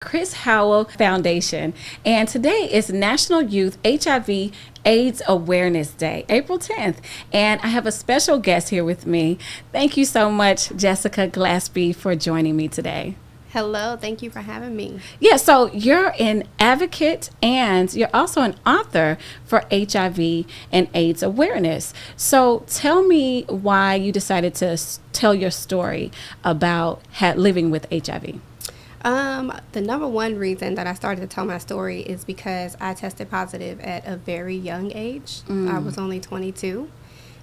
Chris Howell Foundation, and today is National Youth HIV AIDS Awareness Day, April 10th, and I have a special guest here with me. Thank you so much, Jessica Glaspie, for joining me today. Hello, thank you for having me. Yeah, so you're an advocate and you're also an author for HIV and AIDS awareness. So tell me why you decided to tell your story about living with HIV. The number one reason that I started to tell my story is because I tested positive at a very young age. I was only 22,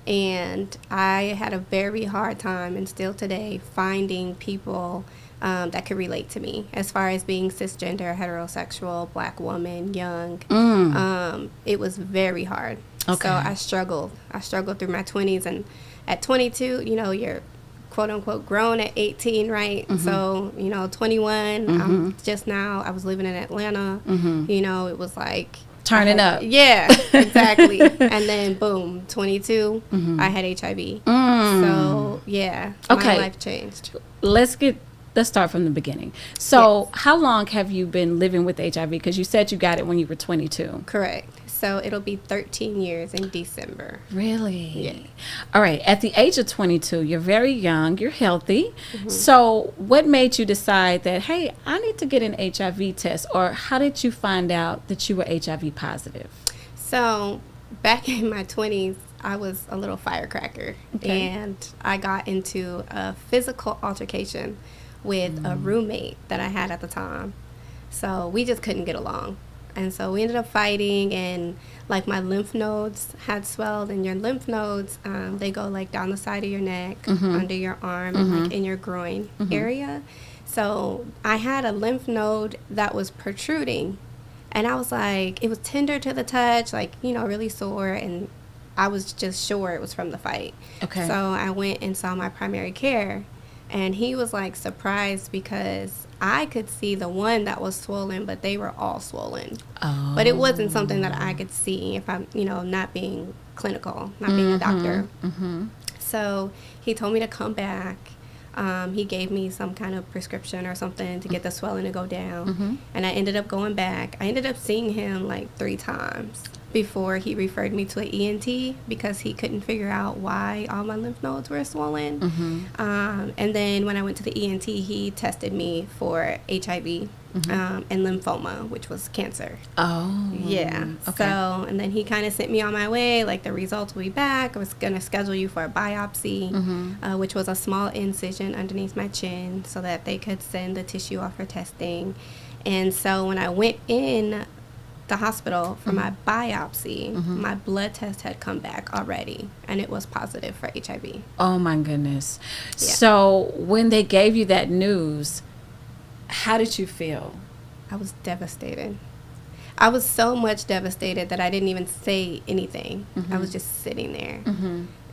and I had a very hard time, and still today, finding people that could relate to me as far as being cisgender, heterosexual, black woman, young. It was very hard. Okay. So I struggled through my 20s, and at 22, you're quote unquote grown at 18, right? So 21, I was living in Atlanta. It was like Turning up. Yeah, exactly. And then boom, 22, I had HIV. So yeah, my life changed. Let's start from the beginning. So How long have you been living with HIV? Because you said you got it when you were 22. Correct. So it'll be 13 years in December. Really? Yeah. All right. At the age of 22, you're very young, you're healthy. So what made you decide that, hey, I need to get an HIV test? Or how did you find out that you were HIV positive? So back in my 20s, I was a little firecracker. Okay. And I got into a physical altercation with a roommate that I had at the time. So we just couldn't get along. And so we ended up fighting, and like my lymph nodes had swelled, and your lymph nodes, they go like down the side of your neck, under your arm, and like in your groin area. So I had a lymph node that was protruding, and I was like, it was tender to the touch, like, really sore, and I was just sure it was from the fight. Okay. So I went and saw my primary care, and he was like surprised because I could see the one that was swollen, but they were all swollen. Oh. But it wasn't something that I could see if I'm, not being clinical, not being a doctor. So he told me to come back. He gave me some kind of prescription or something to get the swelling to go down. And I ended up going back. I ended up seeing him like 3 times before he referred me to an ENT because he couldn't figure out why all my lymph nodes were swollen. And then when I went to the ENT, he tested me for HIV and lymphoma, which was cancer. Oh. Yeah. Okay. So, and then he kind of sent me on my way, like the results will be back. I was going to schedule you for a biopsy, which was a small incision underneath my chin so that they could send the tissue off for testing. And so when I went in the hospital for my biopsy, my blood test had come back already, and it was positive for HIV. Oh my goodness. Yeah. So when they gave you that news, how did you feel? I was devastated. I was so much devastated that I didn't even say anything. I was just sitting there.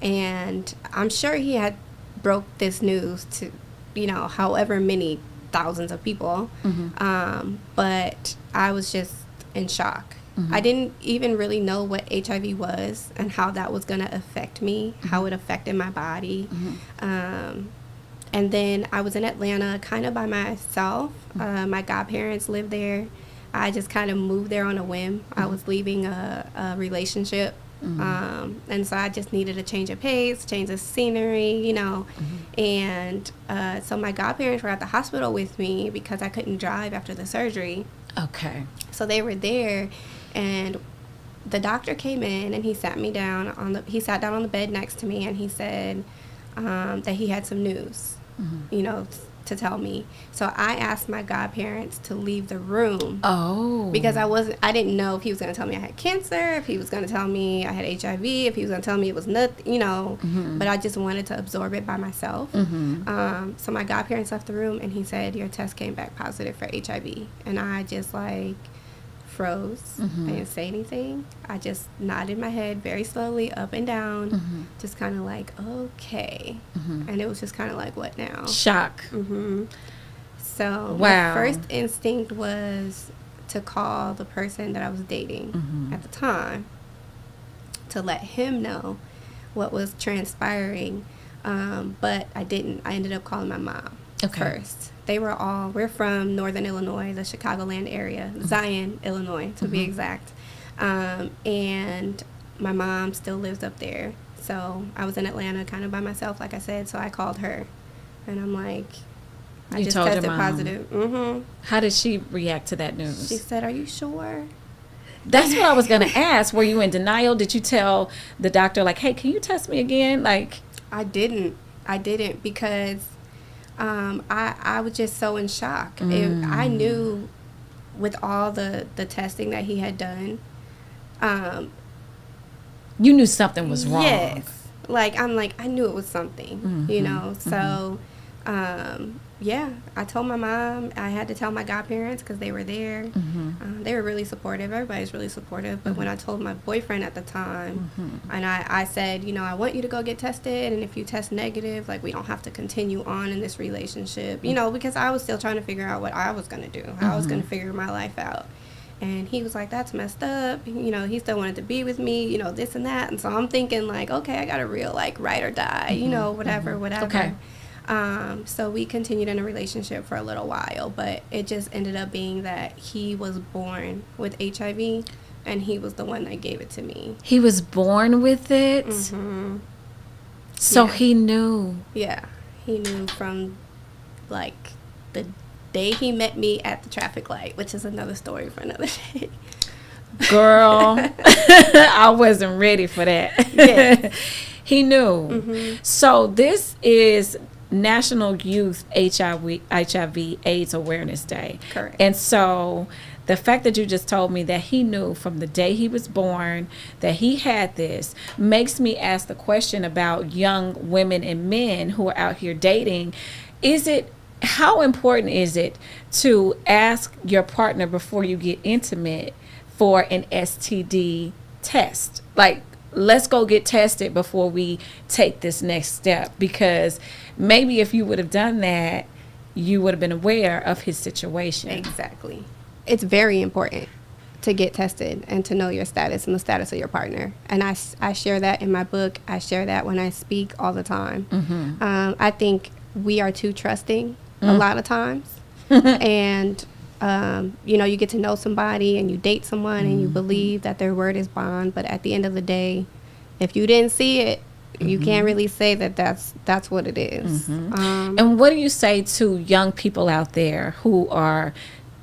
And I'm sure he had broke this news to, however many thousands of people. But I was just in shock. I didn't even really know what HIV was and how that was going to affect me, how it affected my body. And then I was in Atlanta kind of by myself. My godparents lived there. I just kind of moved there on a whim. I was leaving a relationship. And so I just needed a change of pace, change of scenery, And so my godparents were at the hospital with me because I couldn't drive after the surgery. Okay. So they were there, and the doctor came in, and he sat down on the bed next to me, and he said that he had some news, to tell me. So I asked my godparents to leave the room. Oh. Because I didn't know if he was going to tell me I had cancer, if he was going to tell me I had HIV, if he was going to tell me it was nothing, but I just wanted to absorb it by myself. So my godparents left the room, and he said, your test came back positive for HIV. And I just froze. I didn't say anything. I just nodded my head very slowly up and down, just kind of okay. And it was just kind of what now? Shock. So wow. My first instinct was to call the person that I was dating at the time to let him know what was transpiring. But I didn't. I ended up calling my mom first we're from Northern Illinois, the Chicagoland area, Zion, Illinois, to be exact. And my mom still lives up there. So I was in Atlanta kind of by myself, like I said. So I called her, and I'm like, I just tested positive. How did she react to that news? She said, "Are you sure?" That's what I was going to ask. Were you in denial? Did you tell the doctor, like, hey, can you test me again? Like, I didn't because I was just so in shock. I knew with all the testing that he had done. You knew something was wrong. Yes. Like, I knew it was something, you know. So, yeah, I told my mom. I had to tell my godparents because they were there. They were really supportive. Everybody's really supportive. But when I told my boyfriend at the time, and I said, you know, I want you to go get tested. And if you test negative, like, we don't have to continue on in this relationship, you know, because I was still trying to figure out what I was going to do, how I was going to figure my life out. And he was like, that's messed up. You know, he still wanted to be with me, you know, this and that. And so I'm thinking, like, okay, I got a real, like, ride or die, you know, whatever. Okay. So we continued in a relationship for a little while, but it just ended up being that he was born with HIV, and he was the one that gave it to me. He was born with it? So he knew. Yeah, he knew from, like, the day he met me at the traffic light, which is another story for another day. Girl, I wasn't ready for that. Yeah. He knew. So this is National Youth HIV AIDS Awareness Day. Correct. And so the fact that you just told me that he knew from the day he was born that he had this makes me ask the question about young women and men who are out here dating. How important is it to ask your partner before you get intimate for an STD test? Like, let's go get tested before we take this next step, because maybe if you would have done that, you would have been aware of his situation. Exactly. It's very important to get tested and to know your status and the status of your partner. And I share that in my book. I share that when I speak all the time. I think we are too trusting a lot of times. And, you know, you get to know somebody and you date someone and you believe that their word is bond. But at the end of the day, if you didn't see it, you can't really say that that's what it is. And what do you say to young people out there who are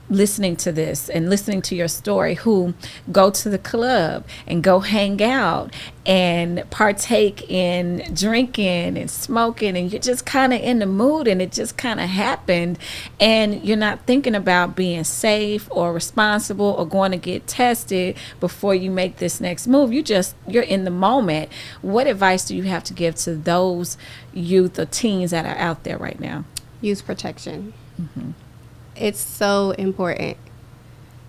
listening to this and listening to your story, who go to the club and go hang out and partake in drinking and smoking, and you're just kind of in the mood and it just kind of happened, and you're not thinking about being safe or responsible or going to get tested before you make this next move? You're in the moment. What advice do you have to give to those youth or teens that are out there right now? Use protection. It's so important.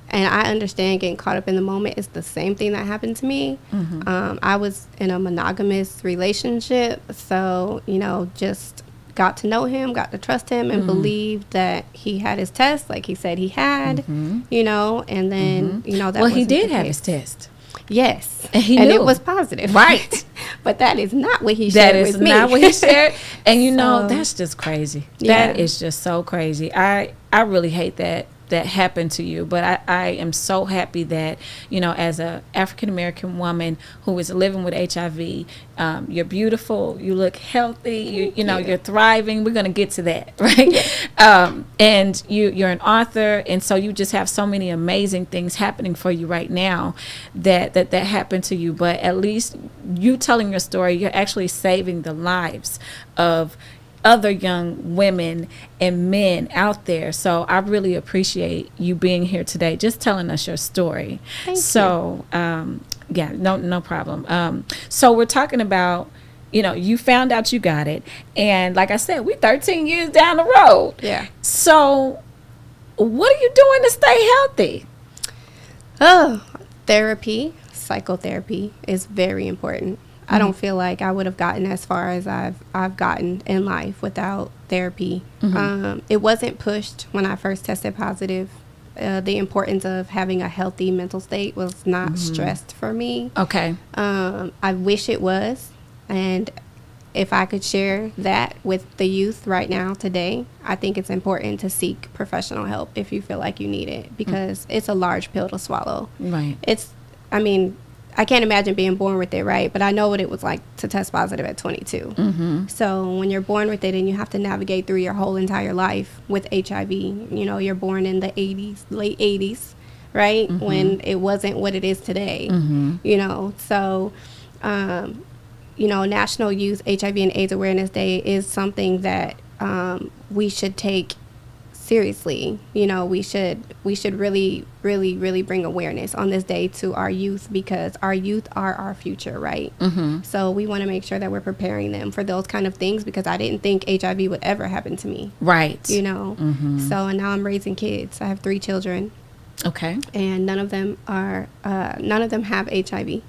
And I understand getting caught up in the moment is the same thing that happened to me. I was in a monogamous relationship. So, you know, just got to know him, got to trust him, and believed that he had his test like he said he had, you know, and then, you know, that well, he did have his test. Yes. And he knew. And it was positive. Right. But that is not what he shared with me. That is not what he shared. And, you know, that's just crazy. Yeah. That is just so crazy. I really hate that happened to you. But I am so happy that, you know, as a African-American woman who is living with HIV, you're beautiful, you look healthy, you know, you're thriving. We're going to get to that, right? And you're an author, and so you just have so many amazing things happening for you right now that happened to you. But at least you telling your story, you're actually saving the lives of other young women and men out there. So I really appreciate you being here today, just telling us your story. Thank you. Yeah, no problem. So we're talking about, you know, you found out you got it, and like I said, we're 13 years down the road. Yeah. So what are you doing to stay healthy? Oh, therapy, psychotherapy is very important. I don't feel like I would have gotten as far as I've gotten in life without therapy. It wasn't pushed when I first tested positive. The importance of having a healthy mental state was not stressed for me. Okay. I wish it was. And if I could share that with the youth right now today, I think it's important to seek professional help if you feel like you need it, because it's a large pill to swallow. Right. I mean, I can't imagine being born with it, right? But I know what it was like to test positive at 22. Mm-hmm. So when you're born with it and you have to navigate through your whole entire life with HIV, you know, you're born in the 80s, late 80s, right? Mm-hmm. When it wasn't what it is today, Mm-hmm. you know. So, you know, National Youth HIV and AIDS Awareness Day is something that we should take seriously. You know, we should really, really, really bring awareness on this day to our youth, because our youth are our future, right? Mm-hmm. So we want to make sure that we're preparing them for those kind of things, because I didn't think HIV would ever happen to me. Right. You know, so, and now I'm raising kids. I have 3 children. Okay. And none of them have HIV.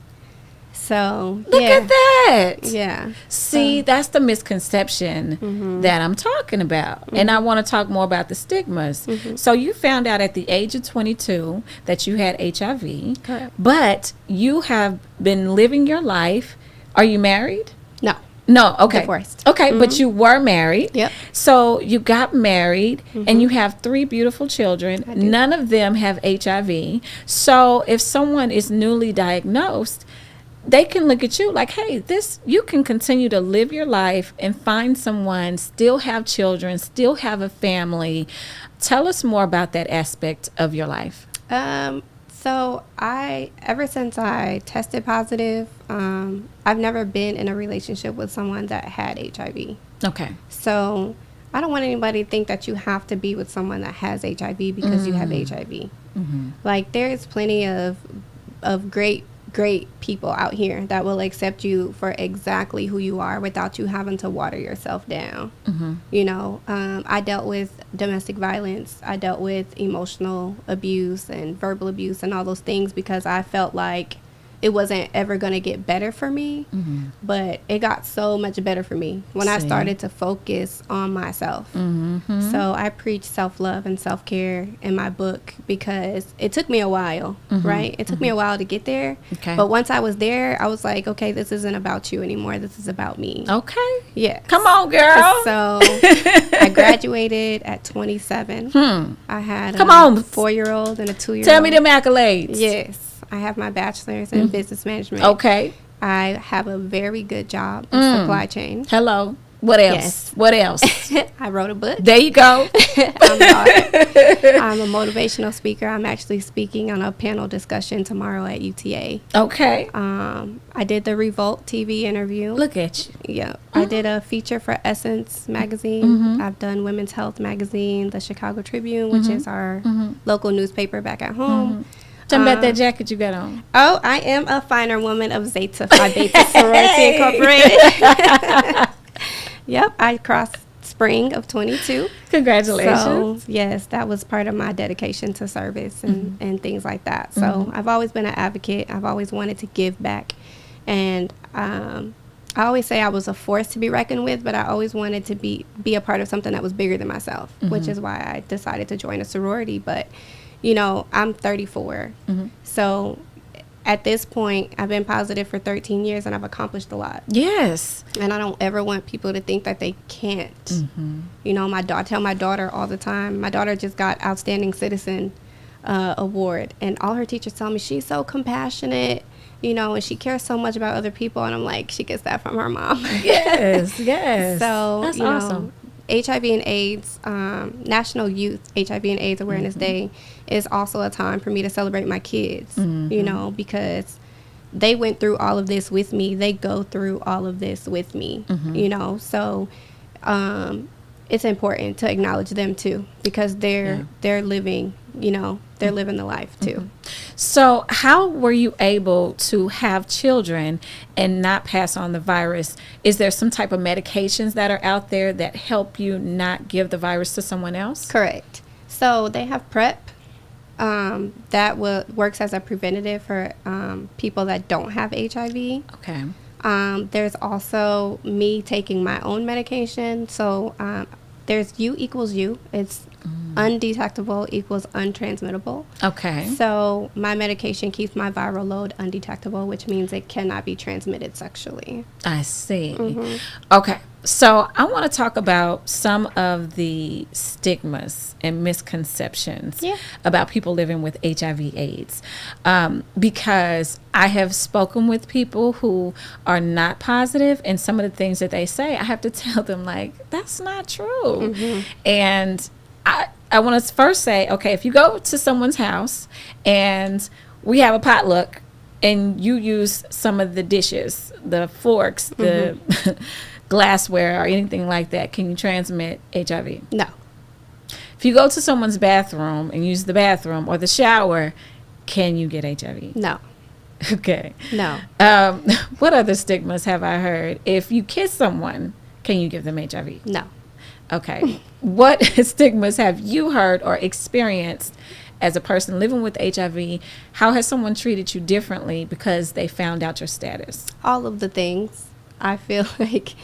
So Look at that. Yeah. See, that's the misconception that I'm talking about. And I want to talk more about the stigmas. So you found out at the age of 22 that you had HIV. Correct. But you have been living your life. Are you married? No. No, okay. Divorced. Okay, but you were married. Yep. So you got married and you have 3 beautiful children. I do. None of them have HIV. So if someone is newly diagnosed, they can look at you like, hey, you can continue to live your life and find someone, still have children, still have a family. Tell us more about that aspect of your life. So ever since I tested positive, I've never been in a relationship with someone that had HIV. Okay. So I don't want anybody to think that you have to be with someone that has HIV because you have HIV. Like, there's plenty of great people out here that will accept you for exactly who you are without you having to water yourself down. You know, I dealt with domestic violence. I dealt with emotional abuse and verbal abuse and all those things because I felt like it wasn't ever going to get better for me, but it got so much better for me when I started to focus on myself. So I preach self-love and self-care in my book because it took me a while, right? It took me a while to get there. Okay. But once I was there, I was like, okay, this isn't about you anymore. This is about me. Okay. Yeah. Come on, girl. So I graduated at 27. I had Come a on. 4-year-old and a 2-year-old. Tell me them accolades. Yes. I have my bachelor's in business management. Okay. I have a very good job in supply chain. Hello. What else? Yes. What else? I wrote a book. There you go. I'm a motivational speaker. I'm actually speaking on a panel discussion tomorrow at UTA. Okay. I did the Revolt TV interview. Look at you. Yeah. I did a feature for Essence magazine. I've done Women's Health magazine, the Chicago Tribune, which is our local newspaper back at home. Tell me about that jacket you got on. Oh, I am a finer woman of Zeta Phi Beta Sorority Incorporated. Yep, I crossed spring of 22. Congratulations. So, yes, that was part of my dedication to service and things like that. So, I've always been an advocate. I've always wanted to give back. And I always say I was a force to be reckoned with, but I always wanted to be a part of something that was bigger than myself, which is why I decided to join a sorority. But you know, I'm 34. So at this point, I've been positive for 13 years and I've accomplished a lot. Yes. And I don't ever want people to think that they can't. You know, I tell my daughter all the time, my daughter just got Outstanding Citizen Award. And all her teachers tell me she's so compassionate, you know, and she cares so much about other people. And I'm like, she gets that from her mom. Yes, yes. So, that's you awesome. know, HIV and AIDS, National Youth HIV and AIDS Awareness Day is also a time for me to celebrate my kids, you know, because they went through all of this with me. They go through all of this with me, you know. So it's important to acknowledge them too, because they're living, you know, they're living the life too. So how were you able to have children and not pass on the virus? Is there some type of medications that are out there that help you not give the virus to someone else? Correct. So they have PrEP. That works as a preventative for people that don't have HIV. Okay. There's also me taking my own medication. So there's U equals U. It's Undetectable equals untransmittable. Okay. So my medication keeps my viral load undetectable, which means it cannot be transmitted sexually. I see. Okay. So I want to talk about some of the stigmas and misconceptions about people living with HIV AIDS. Because I have spoken with people who are not positive, and some of the things that they say, I have to tell them, like, that's not true. And I want to first say, okay, if you go to someone's house and we have a potluck and you use some of the dishes, the forks, the glassware or anything like that, can you transmit HIV? No. If you go to someone's bathroom and use the bathroom or the shower, can you get HIV? No. Okay. No. What other stigmas have I heard? If you kiss someone, can you give them HIV? No. Okay. What stigmas have you heard or experienced as a person living with HIV? How has someone treated you differently because they found out your status? All of the things. I feel like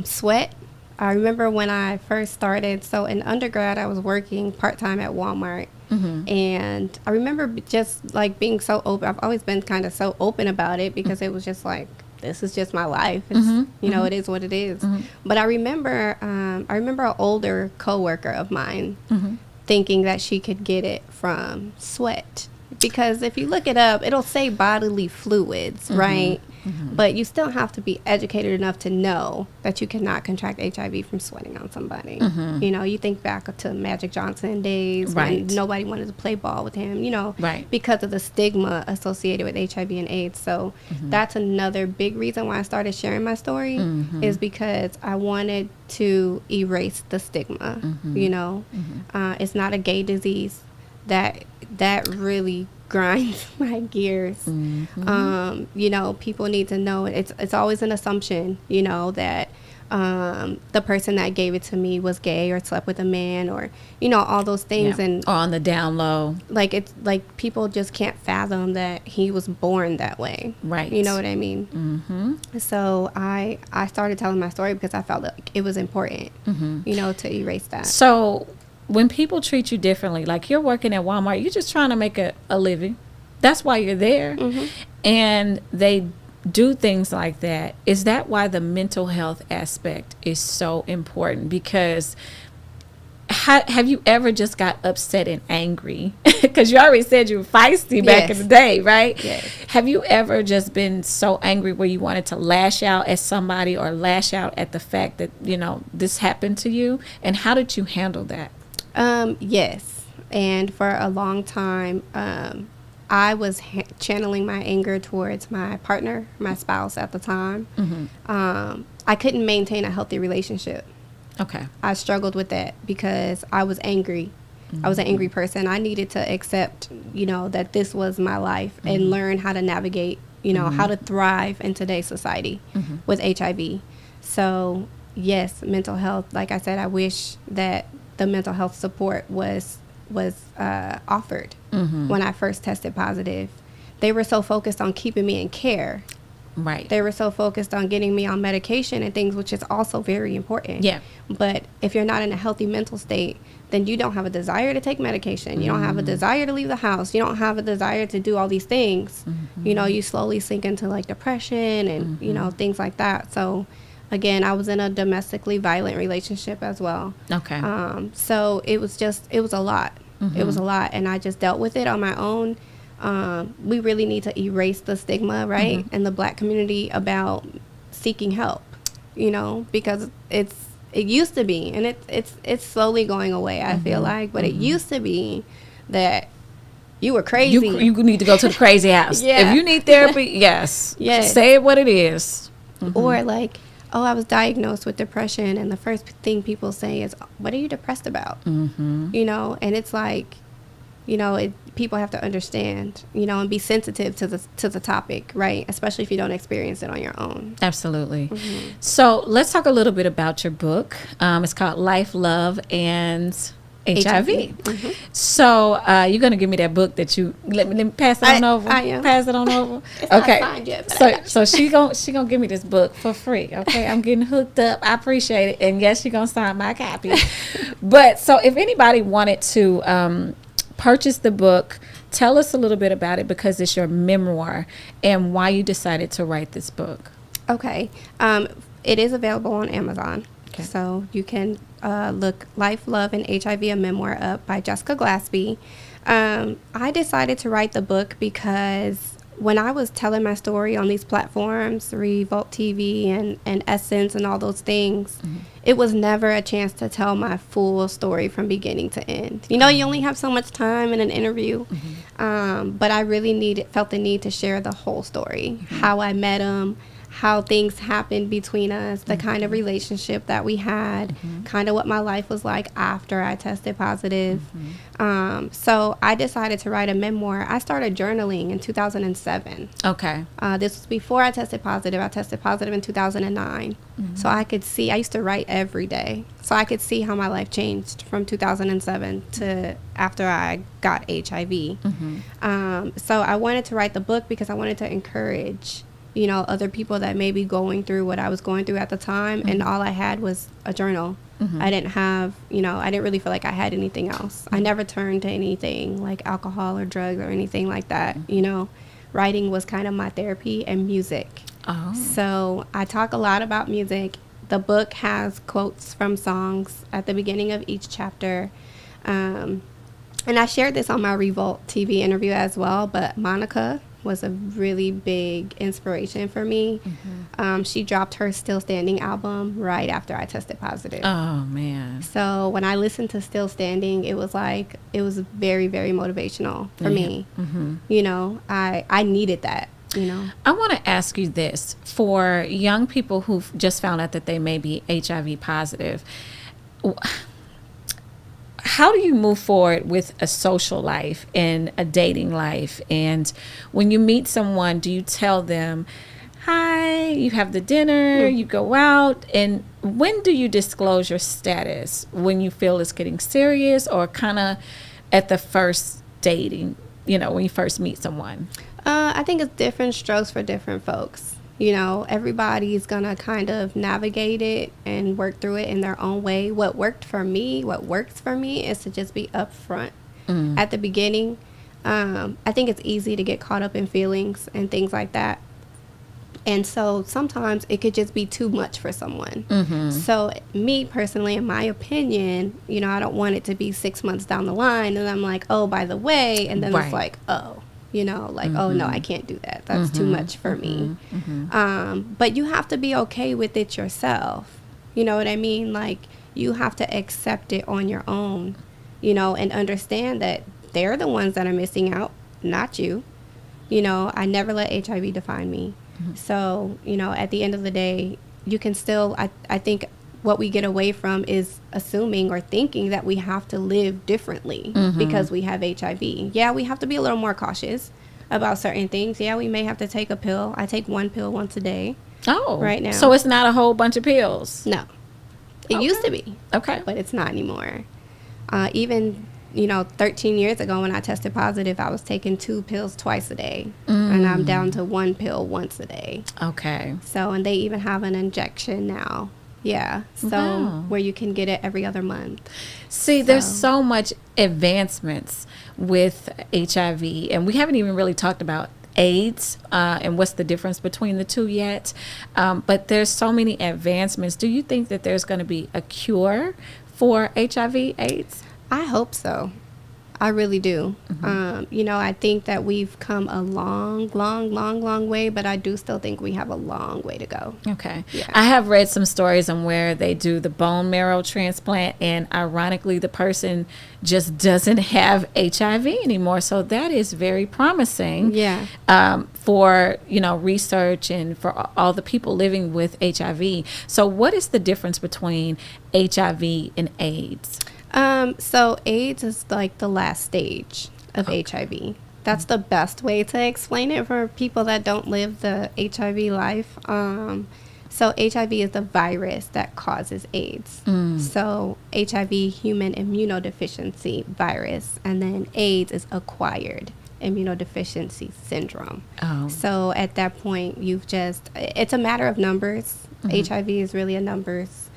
sweat. I remember when I first started, so in undergrad, I was working part-time at Walmart. And I remember just like being so open. I've always been kind of so open about it because it was just like, this is just my life. It's, you know, it is what it is. But I remember an older coworker of mine thinking that she could get it from sweat. Because if you look it up, it'll say bodily fluids, right? But you still have to be educated enough to know that you cannot contract HIV from sweating on somebody. You know, you think back to Magic Johnson days when nobody wanted to play ball with him, you know, because of the stigma associated with HIV and AIDS. So that's another big reason why I started sharing my story is because I wanted to erase the stigma, you know. It's not a gay disease. That really grinds my gears. You know, people need to know it's always an assumption, you know, that the person that gave it to me was gay or slept with a man or, you know, all those things. And or on the down low. Like, it's like people just can't fathom that he was born that way. Right. You know what I mean? So I started telling my story because I felt like it was important, you know, to erase that. So when people treat you differently, like you're working at Walmart, you're just trying to make a living. That's why you're there. And they do things like that. Is that why the mental health aspect is so important? Because have you ever just got upset and angry? Because you already said you were feisty back in the day, right? Have you ever just been so angry where you wanted to lash out at somebody or lash out at the fact that, you know, this happened to you? And how did you handle that? Yes. And for a long time, I was channeling my anger towards my partner, my spouse at the time. I couldn't maintain a healthy relationship. Okay. I struggled with that because I was angry. I was an angry person. I needed to accept, you know, that this was my life and learn how to navigate, you know, how to thrive in today's society with HIV. So, yes, mental health. Like I said, I wish that the mental health support was offered when I first tested positive. They were so focused on keeping me in care. Right. They were so focused on getting me on medication and things, which is also very important. Yeah. But if you're not in a healthy mental state, then you don't have a desire to take medication. You don't have a desire to leave the house. You don't have a desire to do all these things. You know, you slowly sink into like depression and, you know, things like that. So again, I was in a domestically violent relationship as well. Okay. So it was a lot. It was a lot. And I just dealt with it on my own. We really need to erase the stigma, right, in the Black community about seeking help, you know, because it used to be, and it's slowly going away, I feel like, but it used to be that you were crazy. You need to go to the crazy house. If you need therapy, yes. Say it what it is. Or like, oh, I was diagnosed with depression, and the first thing people say is, what are you depressed about? You know, and it's like, you know, people have to understand, you know, and be sensitive to the topic, right? Especially if you don't experience it on your own. Absolutely. So let's talk a little bit about your book. It's called Life, Love, and HIV. Mm-hmm. So you're gonna give me that book that you let me pass it on over. I am. Pass it on over. It's not signed yet, but so she gonna give me this book for free. Okay, I'm getting hooked up. I appreciate it, and yes, she gonna sign my copy. But so if anybody wanted to purchase the book, tell us a little bit about it, because it's your memoir, and why you decided to write this book. Okay. It is available on Amazon. Okay. So you can look Life, Love, and HIV, a memoir up by Jessica Glaspie. I decided to write the book because when I was telling my story on these platforms, Revolt TV and Essence and all those things, it was never a chance to tell my full story from beginning to end. You know, you only have so much time in an interview, but I really felt the need to share the whole story, how I met him, how things happened between us, the kind of relationship that we had, kind of what my life was like after I tested positive. So I decided to write a memoir. I started journaling in 2007. Okay. This was before I tested positive. I tested positive in 2009. So I could see, I used to write every day. So I could see how my life changed from 2007 to after I got HIV. So I wanted to write the book because I wanted to encourage, you know, other people that may be going through what I was going through at the time. And all I had was a journal. I didn't have, you know, I didn't really feel like I had anything else. I never turned to anything like alcohol or drugs or anything like that. You know, writing was kind of my therapy, and music. So I talk a lot about music. The book has quotes from songs at the beginning of each chapter. And I shared this on my Revolt TV interview as well, but Monica was a really big inspiration for me. She dropped her Still Standing album right after I tested positive. Oh, man. So when I listened to Still Standing, it was very, very motivational for me. You know, I needed that, you know. I want to ask you this. For young people who've just found out that they may be HIV positive, how do you move forward with a social life and a dating life? And when you meet someone, do you tell them, hi, you have the dinner, you go out? And when do you disclose your status? When you feel it's getting serious, or kind of at the first dating, you know, when you first meet someone? I think it's different strokes for different folks. You know, everybody's going to kind of navigate it and work through it in their own way. What works for me is to just be upfront at the beginning. I think it's easy to get caught up in feelings and things like that. And so sometimes it could just be too much for someone. So me personally, in my opinion, you know, I don't want it to be 6 months down the line and I'm like, oh, by the way, and then it's like, oh. You know, like, oh, no, I can't do that. That's too much for me. But you have to be okay with it yourself. You know what I mean? Like, you have to accept it on your own, you know, and understand that they're the ones that are missing out, not you. You know, I never let HIV define me. So, you know, at the end of the day, you can still, I think what we get away from is assuming or thinking that we have to live differently because we have HIV. Yeah, we have to be a little more cautious about certain things. Yeah, we may have to take a pill. I take one pill once a day. Oh, right now. So it's not a whole bunch of pills? No. It used to be. Okay. But it's not anymore. Even, you know, 13 years ago when I tested positive, I was taking 2 pills twice a day. And I'm down to 1 pill once a day. Okay. So, and they even have an injection now. Yeah. So where you can get it every other month. See, there's so much advancements with HIV, and we haven't even really talked about AIDS and what's the difference between the two yet. But there's so many advancements. Do you think that there's going to be a cure for HIV AIDS? I hope so. I really do. You know, I think that we've come a long way, but I do still think we have a long way to go. Okay. Yeah. I have read some stories on where they do the bone marrow transplant, and ironically, the person just doesn't have HIV anymore. So that is very promising. Yeah. For, you know, research and for all the people living with HIV. So what is the difference between HIV and AIDS? So AIDS is like the last stage of HIV. That's the best way to explain it for people that don't live the HIV life. So HIV is the virus that causes AIDS. So HIV, human immunodeficiency virus, and then AIDS is acquired immunodeficiency syndrome. So at that point, it's a matter of numbers. HIV is really a numbers.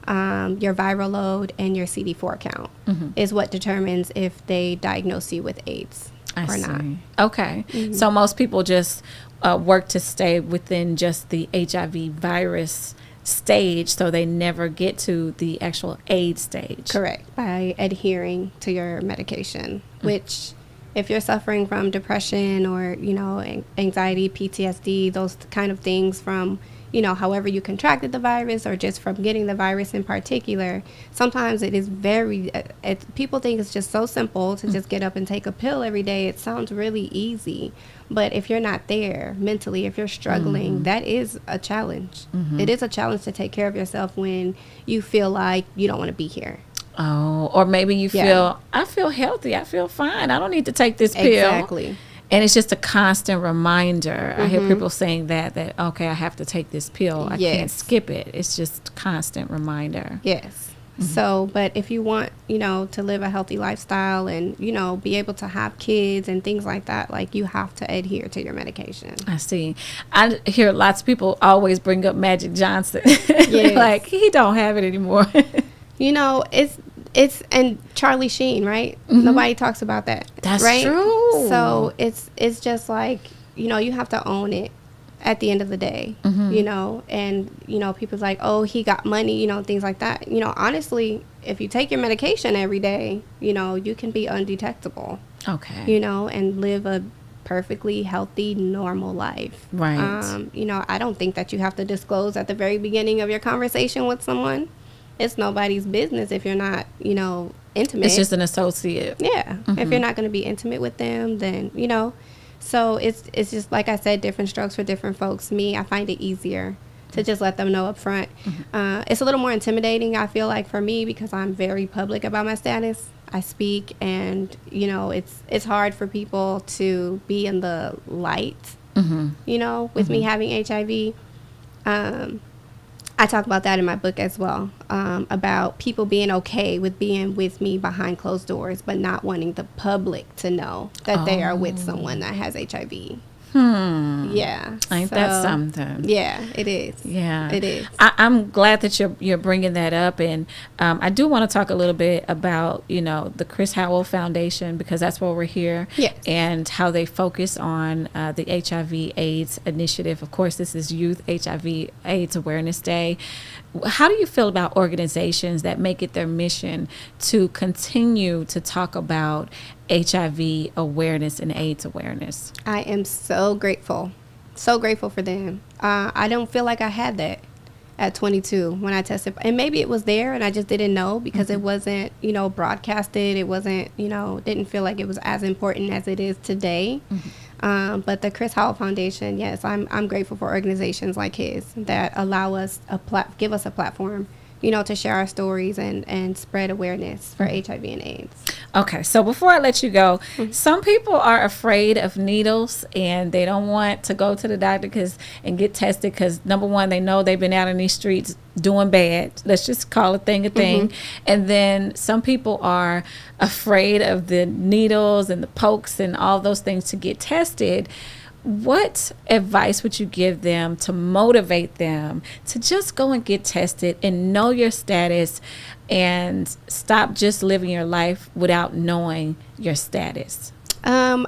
Your viral load and your CD4 count is what determines if they diagnose you with AIDS or not. Okay. So most people just work to stay within just the HIV virus stage, so they never get to the actual AIDS stage. Correct. By adhering to your medication, which if you're suffering from depression or, anxiety, PTSD, those kind of things from, however you contracted the virus or just from getting the virus in particular, sometimes it is people think it's just so simple to just get up and take a pill every day. It sounds really easy. But if you're not there mentally, if you're struggling, that is a challenge. It is a challenge to take care of yourself when you feel like you don't want to be here. Oh, or maybe you feel, I feel healthy. I feel fine. I don't need to take this pill. Exactly. And it's just a constant reminder. I hear people saying that, okay, I have to take this pill. I can't skip it. It's just a constant reminder. Yes. So, but if you want, to live a healthy lifestyle and, be able to have kids and things like that, like, you have to adhere to your medication. I see. I hear lots of people always bring up Magic Johnson. Like, he don't have it anymore. It's and Charlie Sheen, right? Nobody talks about that. That's right? true. So it's just like, you have to own it at the end of the day, and, people's like, oh, he got money, things like that. Honestly, if you take your medication every day, you can be undetectable. Okay. And live a perfectly healthy, normal life. Right. I don't think that you have to disclose at the very beginning of your conversation with someone. It's nobody's business if you're not, intimate. It's just an associate. Yeah. If you're not going to be intimate with them, then, So it's just, like I said, different strokes for different folks. Me, I find it easier to just let them know up front. It's a little more intimidating, I feel like, for me, because I'm very public about my status. I speak, and, it's hard for people to be in the light, with me having HIV. I talk about that in my book as well, about people being okay with being with me behind closed doors, but not wanting the public to know that they are with someone that has HIV. Yeah. Ain't that something? Yeah, it is. Yeah. It is. I'm glad that you're bringing that up. And I do want to talk a little bit about, the Chris Howell Foundation, because that's why we're here. Yes. And how they focus on the HIV AIDS initiative. Of course, this is Youth HIV AIDS Awareness Day. How do you feel about organizations that make it their mission to continue to talk about HIV awareness and AIDS awareness? I am so grateful for them. I don't feel like I had that at 22 when I tested, and maybe it was there and I just didn't know because it wasn't, broadcasted. It wasn't, didn't feel like it was as important as it is today. But the Chris Howell Foundation, yes, I'm grateful for organizations like his that allow us give us a platform, to share our stories and spread awareness for HIV and AIDS. Okay, so before I let you go, some people are afraid of needles and they don't want to go to the doctor and get tested because, number one, they know they've been out in these streets doing bad. Let's just call a thing a thing. And then some people are afraid of the needles and the pokes and all those things to get tested. What advice would you give them to motivate them to just go and get tested and know your status and stop just living your life without knowing your status? I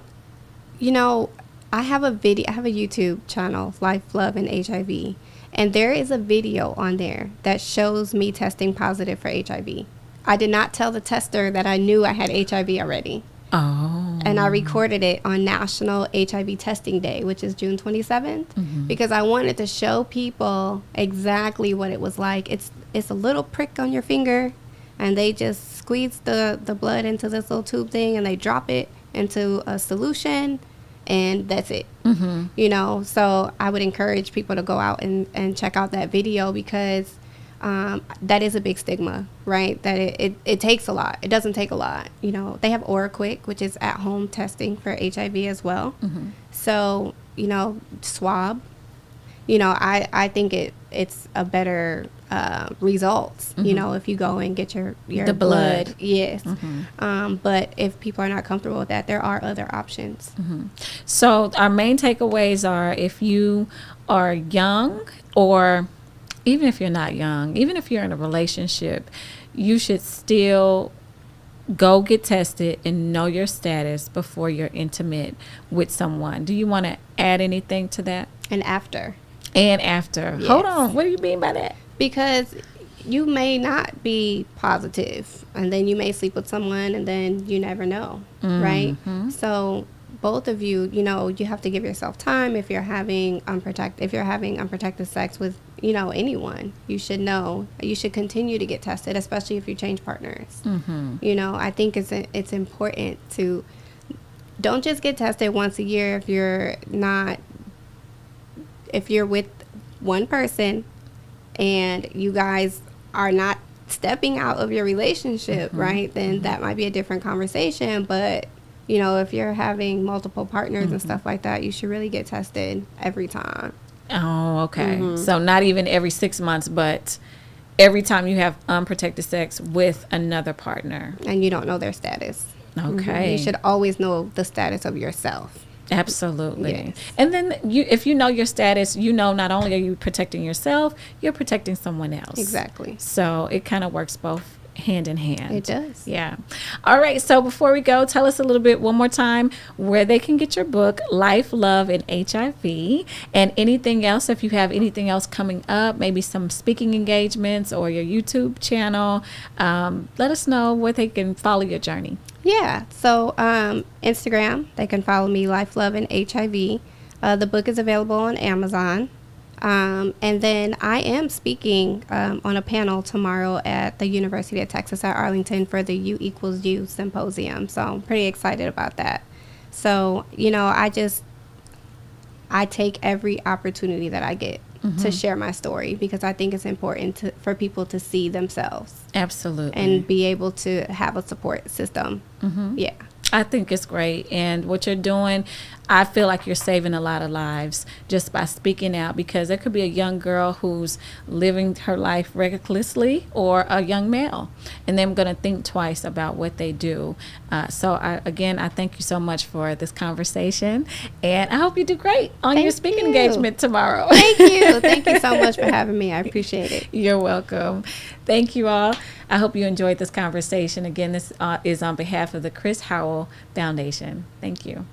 have a YouTube channel, Life, Love, and HIV. And there is a video on there that shows me testing positive for HIV. I did not tell the tester that I knew I had HIV already. Oh. And I recorded it on National HIV Testing Day, which is June 27th, because I wanted to show people exactly what it was like. It's a little prick on your finger, and they just squeeze the blood into this little tube thing, and they drop it into a solution, and that's it. So I would encourage people to go out and check out that video, because that is a big stigma, right? That it takes a lot. It doesn't take a lot. They have OraQuick, which is at-home testing for HIV as well. So, swab, you know, I think it's a better results, you know, if you go and get your the blood. Yes. But if people are not comfortable with that, there are other options. So our main takeaways are, if you are young, or even if you're not young, even if you're in a relationship, you should still go get tested and know your status before you're intimate with someone. Do you want to add anything to that? And after. Yes. Hold on. What do you mean by that? Because you may not be positive, and then you may sleep with someone, and then you never know, right? So both of you, you know, you have to give yourself time. If you're having unprotected sex with, you know, anyone, you should know. You should continue to get tested, especially if you change partners. You know, I think it's important to don't just get tested once a year if you're with one person and you guys are not stepping out of your relationship, right? Then that might be a different conversation. But, you know, if you're having multiple partners and stuff like that, you should really get tested every time. Oh, okay. So not even every 6 months, but every time you have unprotected sex with another partner. And you don't know their status. Okay. You should always know the status of yourself. Absolutely. Yes. And then if you know your status, you know, not only are you protecting yourself, you're protecting someone else. Exactly. So it kind of works both hand in hand. It does. Yeah. All right. So before we go, tell us a little bit one more time where they can get your book, Life, Love, and HIV, and anything else. If you have anything else coming up, maybe some speaking engagements or your YouTube channel, let us know where they can follow your journey. Yeah. So Instagram, they can follow me, Life, Love, and HIV. The book is available on Amazon. And then I am speaking on a panel tomorrow at the University of Texas at Arlington for the U=U symposium. So I'm pretty excited about that. So, you know, I take every opportunity that I get to share my story, because I think it's important for people to see themselves. Absolutely. And be able to have a support system. Yeah. I think it's great. And what you're doing, I feel like you're saving a lot of lives just by speaking out, because there could be a young girl who's living her life recklessly, or a young male, and they're going to think twice about what they do. So I thank you so much for this conversation, and I hope you do great on your speaking engagement tomorrow. Thank you. Thank you so much for having me. I appreciate it. You're welcome. Thank you all. I hope you enjoyed this conversation. Again, this is on behalf of the Chris Howell Foundation. Thank you.